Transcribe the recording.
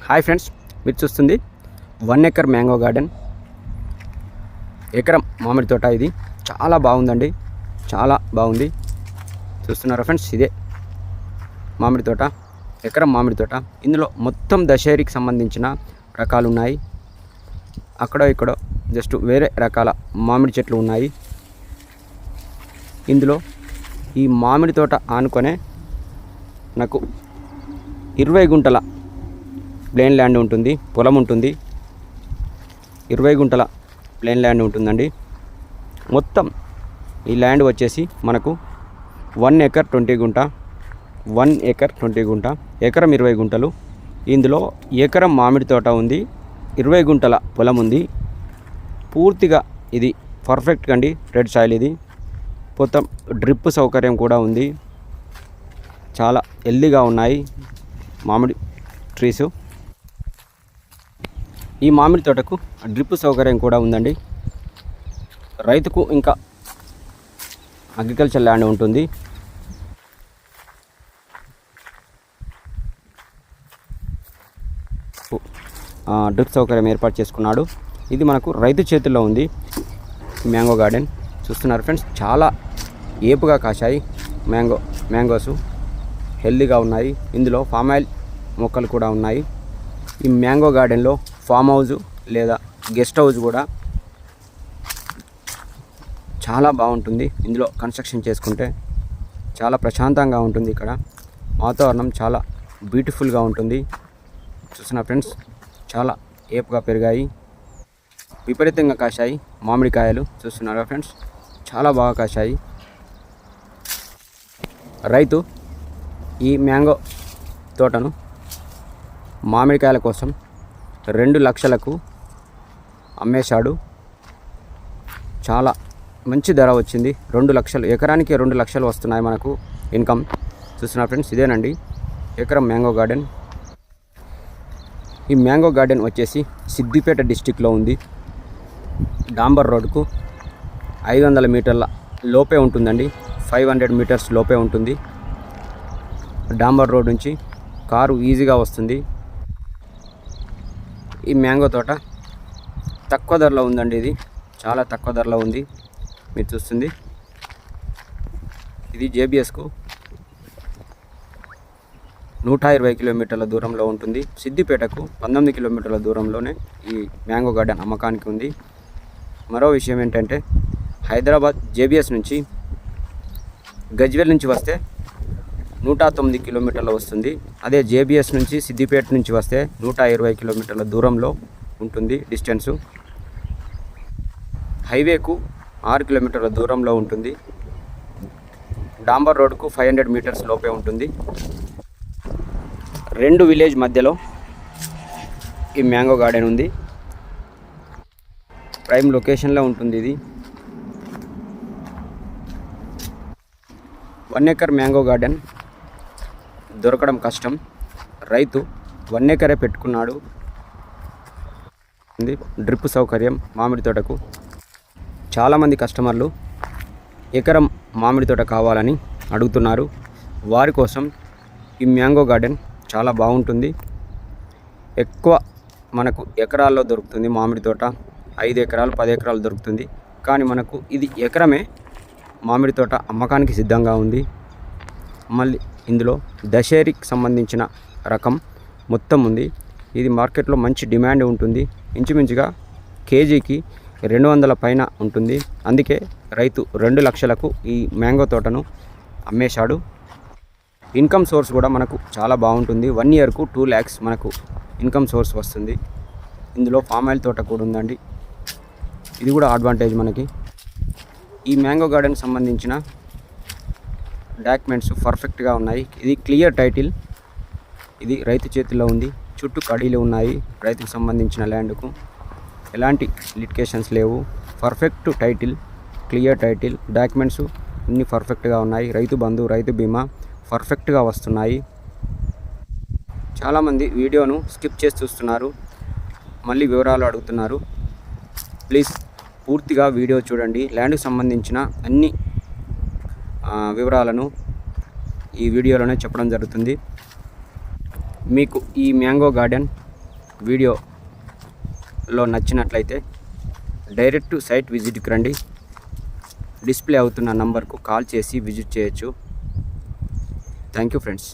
Hi friends, మీరు చూస్తుంది 1 acre mango garden. ఎకరం మామిడి తోట. ఇది చాలా బాగుందండి, చాలా బాగుంది. చూస్తున్నారా ఫ్రెండ్స్, ఇదే మామిడి తోట, ఎకరం మామిడి తోట. ఇందులో మొత్తం దశేరికి సంబంధించిన రకాలు ఉన్నాయి. అక్కడ ఇక్కడ జస్ట్ వేరే రకాల మామిడి చెట్లు ఉన్నాయి. ఇందులో ఈ మామిడి తోట ఆనుకొనే నాకు 20 గుంటల ప్లేన్ ల్యాండ్ ఉంటుంది, పొలం ఉంటుంది. 20 గుంటల ప్లేన్ ల్యాండ్ ఉంటుందండి. మొత్తం ఈ ల్యాండ్ వచ్చేసి మనకు 1 ఎకర్ 20 గుంట, 1 ఎకర్ 20 గుంట, ఎకరం 20 గుంటలు. ఇందులో ఎకరం మామిడి తోట ఉంది, 20 గుంటల పొలం ఉంది. పూర్తిగా ఇది పర్ఫెక్ట్గా అండి, రెడ్ సాయిల్. ఇది మొత్తం డ్రిప్ సౌకర్యం కూడా ఉంది. చాలా హెల్దీగా ఉన్నాయి మామిడి ట్రీసు. ఈ మామిడి తోటకు డ్రిప్ సౌకర్యం కూడా ఉందండి. రైతుకు ఇంకా అగ్రికల్చర్ ల్యాండ్ ఉంటుంది. డ్రిప్ సౌకర్యం ఏర్పాటు చేసుకున్నాడు. ఇది మనకు రైతు చేతుల్లో ఉంది. మ్యాంగో గార్డెన్ చూస్తున్నారు ఫ్రెండ్స్, చాలా ఏపుగా కాశాయి మ్యాంగోస్, హెల్దీగా ఉన్నాయి. ఇందులో ఫామ్ ఆయిల్ మొక్కలు కూడా ఉన్నాయి. ఈ మ్యాంగో గార్డెన్లో ఫామ్ హౌస్ లేదా గెస్ట్ హౌస్ కూడా చాలా బాగుంటుంది. ఇందులో కన్స్ట్రక్షన్ చేసుకుంటే చాలా ప్రశాంతంగా ఉంటుంది. ఇక్కడ వాతావరణం చాలా బ్యూటిఫుల్గా ఉంటుంది. చూస్తున్నా ఫ్రెండ్స్, చాలా ఏపుగా పెరిగాయి, విపరీతంగా కాశాయి మామిడికాయలు. చూస్తున్నారా ఫ్రెండ్స్, చాలా బాగా కాశాయి. రైతు ఈ మ్యాంగో తోటను మామిడికాయల కోసం 2 లక్షలకు అమ్మేశాడు. చాలా మంచి ధర వచ్చింది. 2 లక్షలు, ఎకరానికి 2 లక్షలు వస్తున్నాయి మనకు ఇన్కమ్. చూస్తున్నారు ఫ్రెండ్స్, ఇదేనండి ఎకరం మ్యాంగో గార్డెన్. ఈ మ్యాంగో గార్డెన్ వచ్చేసి సిద్దిపేట డిస్టిక్లో ఉంది. డాంబర్ రోడ్కు 500 మీటర్ల లోపే ఉంటుందండి, 500 మీటర్స్ లోపే ఉంటుంది. డాంబర్ రోడ్ నుంచి కారు ఈజీగా వస్తుంది. ఈ మ్యాంగో తోట తక్కువ ధరలో ఉందండి. ఇది చాలా తక్కువ ధరలో ఉంది. మీరు చూస్తుంది, ఇది జేబీఎస్కు 120 కిలోమీటర్ల దూరంలో ఉంటుంది. సిద్దిపేటకు 19 కిలోమీటర్ల దూరంలోనే ఈ మ్యాంగో గార్డెన్ అమ్మకానికి ఉంది. మరో విషయం ఏంటంటే, హైదరాబాద్ జేబీఎస్ నుంచి గజ్వేల్ నుంచి వస్తే 109 కిలోమీటర్లు వస్తుంది. అదే జేబీఎస్ నుంచి సిద్దిపేట నుంచి వస్తే 120 కిలోమీటర్ల దూరంలో ఉంటుంది డిస్టెన్సు. హైవేకు 6 కిలోమీటర్ల దూరంలో ఉంటుంది. డాంబర్ రోడ్కు 500 మీటర్స్ లోపే ఉంటుంది. 2 విలేజ్ మధ్యలో ఈ మ్యాంగో గార్డెన్ ఉంది. ప్రైమ్ లొకేషన్లో ఉంటుంది. ఇది 1 ఎకర్ మ్యాంగో గార్డెన్ దొరకడం కష్టం. రైతు 1 ఎకరే పెట్టుకున్నాడు. డ్రిప్ సౌకర్యం మామిడి తోటకు. చాలామంది కస్టమర్లు ఎకరం మామిడి తోట కావాలని అడుగుతున్నారు. వారి కోసం ఈ మ్యాంగో గార్డెన్ చాలా బాగుంటుంది. ఎక్కువ మనకు ఎకరాల్లో దొరుకుతుంది మామిడి తోట. 5 ఎకరాలు 10 ఎకరాలు దొరుకుతుంది. కానీ మనకు ఇది ఎకరమే మామిడి తోట అమ్మకానికి సిద్ధంగా ఉంది. మళ్ళీ ఇందులో దశేరికి సంబంధించిన రకం మొత్తం ఉంది. ఇది మార్కెట్లో మంచి డిమాండ్ ఉంటుంది. ఇంచుమించుగా కేజీకి 200 పైన ఉంటుంది. అందుకే రైతు 2 లక్షలకు ఈ మ్యాంగో తోటను అమ్మేశాడు. ఇన్కమ్ సోర్స్ కూడా మనకు చాలా బాగుంటుంది. 1 ఇయర్కు 2 lakhs మనకు ఇన్కమ్ సోర్స్ వస్తుంది. ఇందులో ఫామ్ ఆయిల్ తోట కూడా ఉందండి. ఇది కూడా అడ్వాంటేజ్ మనకి. ఈ మ్యాంగో గార్డెన్కి సంబంధించిన డాక్యుమెంట్స్ పర్ఫెక్ట్గా ఉన్నాయి. ఇది క్లియర్ టైటిల్. ఇది రైతు చేతిలో ఉంది. చుట్టూ కడీలు ఉన్నాయి. రైతుకు సంబంధించిన ల్యాండ్కు ఎలాంటి లిటికేషన్స్ లేవు. Perfect title, clear title. Documents అన్నీ పర్ఫెక్ట్గా ఉన్నాయి. రైతు బంధు, రైతు బీమా పర్ఫెక్ట్గా వస్తున్నాయి. చాలామంది వీడియోను స్కిప్ చేసి చూస్తున్నారు, మళ్ళీ వివరాలు అడుగుతున్నారు. ప్లీజ్ పూర్తిగా వీడియో చూడండి. ల్యాండ్కి సంబంధించిన అన్ని వివరాలను ఈ వీడియోలోనే చెప్పడం జరుగుతుంది. మీకు ఈ మ్యాంగో గార్డెన్ వీడియోలో నచ్చినట్లయితే డైరెక్ట్ సైట్ విజిట్కి రండి. డిస్ప్లే అవుతున్న నంబర్కు కాల్ చేసి విజిట్ చేయొచ్చు. Thank you friends.